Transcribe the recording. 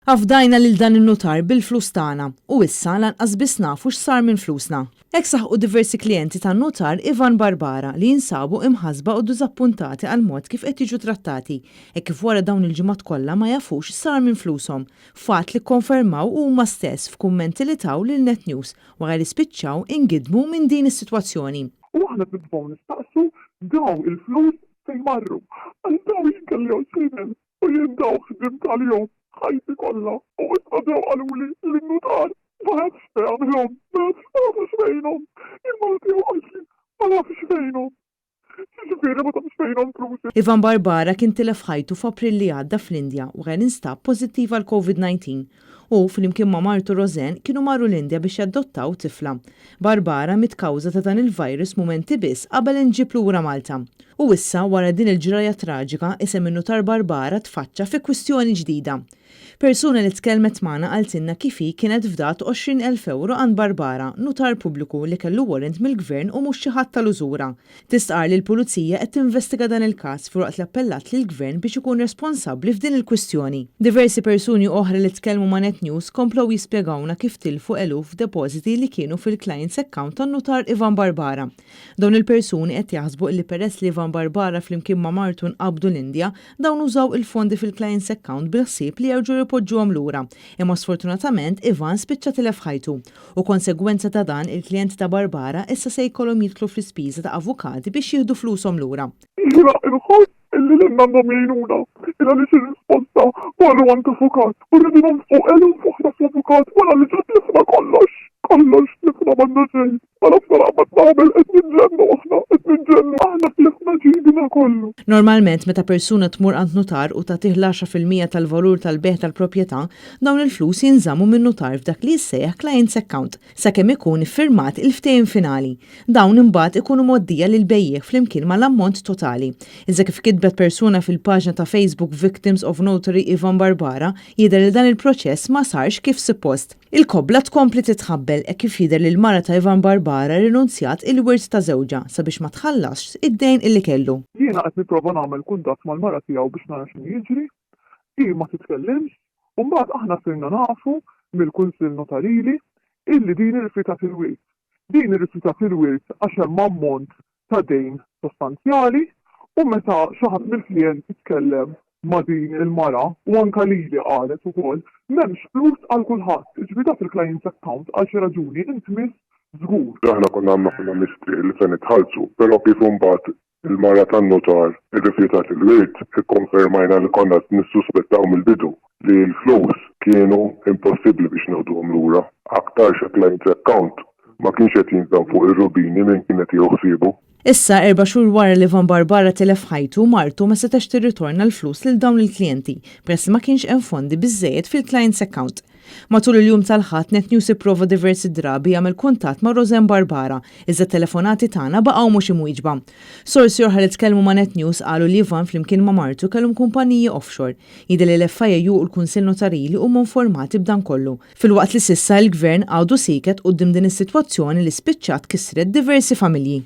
Afdajna lil dan in-nutar bil-flus tagħna u issa lanqas biss nafu x'sar minn flusna. Hekk saħqu diversi klijenti tan-nutar Ivan Barbara li jinsabu imħasba u diżappuntati għal mod kif qed jiġu trattati e kif wara dawn il-ġimgħat kollha ma jafux x'sar minn flushom. Fatt li kkonfermaw huma stess f'kummenti li taw lil Net News wara li spiċċaw ingidmu minn din is-sitwazzjoni. U aħna nibdew nistaqsu daw il-flus fejn marru. Għal daw jinkelljaw xejn u jien daw ħdimt għalihom ħajti kollha u issa daw qaluli lin-nutar ma nafx fejnhom, ma nafx fejnhom. Il-Malti għalli ma nafx fejnhom. Ġifieri ma tafx fejnhom flus. Ivan Barbara kien tilef ħajtu f'April li għadda fl-Indja u kien instab pożittiv għal COVID-19. U flimkien ma' martu Rosen kienu marru l-Indja biex jaddottaw tifla. Barbara mitkawża ta' dan il-virus mumenti biss qabel inġib lura Malta. U issa wara din il-ġraja traġika isem in-nutar Barbara tfaċċa fi kwistjoni ġdida. Persuna li tkellmet magħna qaltilna kif hi kienet fdat 20,000 euro għand Barbara, nutar pubbliku li kellu warrant mill-gvern u mhux xi ħadd tal-użura. Tistqar li l-pulizija qed tinvestiga dan il-każ waqt li appellat lill-gvern biex ikun responsabbli f'din il-kwistjoni. Diversi persuni oħra li tkellmu ma' Net News komplew jispjegawna kif tilfu eluf depositi li kienu fil-clients account tan-nutar Ivan Barbara. Dawn il-persuni qed jaħsbu li peress li Ivan Barbara flimkien ma' martu nqabdu l-Indja dawn użaw il-fondi fil-clients account bil-ħsieb li jerġgħu ripoġġuhom lura. Imma sfortunatament Ivan spiċċa tilef ħajtu u konsegwenza ta' dan il-klijenti ta' Barbara issa se jkollhom jidħlu fl-ispiża ta' avukati biex jieħdu flushom lura. Jiena inħoss illi l-għandhom jgħinuna illa li xi risposta marru għand avukat u rridu nonfqu eluf oħra fl-avukat wara li ġiet nifna kollox nifna m'għandna xejn. Ma nafx naqbad nagħmel qed ninġennu aħna tlifna ġidina kollu. Normalment meta persuna tmur għand nutar u tagħtih l-10% tal-valur tal-beħ tal-proprjetà, dawn il-flus jinżammu min nutar f'dak li jissejjaħ clients account sakemm ikun iffirmat il-ftehim finali. Dawn imbagħad ikunu moddija lil bejjieħ flimkien mal-ammont totali. Iżda kif kitbet persuna fil-paġna ta' Facebook Victims of Notary Ivan Barbara, jidher li dan il-proċess ma sarx kif suppost. Il-kobla tkompli titħabbel hekk kif jidher li l-mara ta' Ivan Barbara rinunzjat il-wirt ta' żewġa sabiex ma tħallax id-dejn illi kellu. Jiena qed nipprova nagħmel kuntatt mal-mara tiegħu biex nara x'inhu jiġri, hi ma titkellimx, u mbagħad aħna sirna nafu mill-kunsill notarili illi din irrifjutat il-wirt. Din irrifjutat il-wirt għax hemm ammont ta' dejn sostanzjali u meta xi ħadd mill-klijenti jitkellem ma' din il-mara u anke lili qalet ukoll m'hemmx flus għal kulħadd. Iġbida fil-clients account għal xi raġuni intmiss żgur. Aħna konna mistri li se nitħallsu, però kif imbagħad il-mara tan-nutar irrifjutat il-wirt, ikkonfermajna li konna nissuspettaw mill-bidu li l-flus kienu impossibbli biex neħduhom lura. Aktar xi clients account ma kienx qed jinżamm fuq ir-rubini minn kien qed jieħu ħsiebu. Issa 4 xhur wara li Ivan Barbara telef ħajtu martu ma setax tirritorna l-flus lil dawn il-klijenti peress ma kienx hemm fondi biżżejjed fil-clients account. Matul il-jum tal-ħadd Net News ipprova diversi drabi jagħmel kuntatt ma' Rosen Barbara, iżda telefonati tagħna baqgħu mhux imwieġba. Sorsi oħra li tkellmu ma' Net News qalu li Ivan flimkien ma' martu kellhom kumpaniji offshore. Jidher li l-FIU u l-Kunsill Notarili huma informati b'dan kollu. Filwaqt li s'issa l-Gvern għadu siket quddiem din is-sitwazzjoni li spiċċat kisret diversi familji.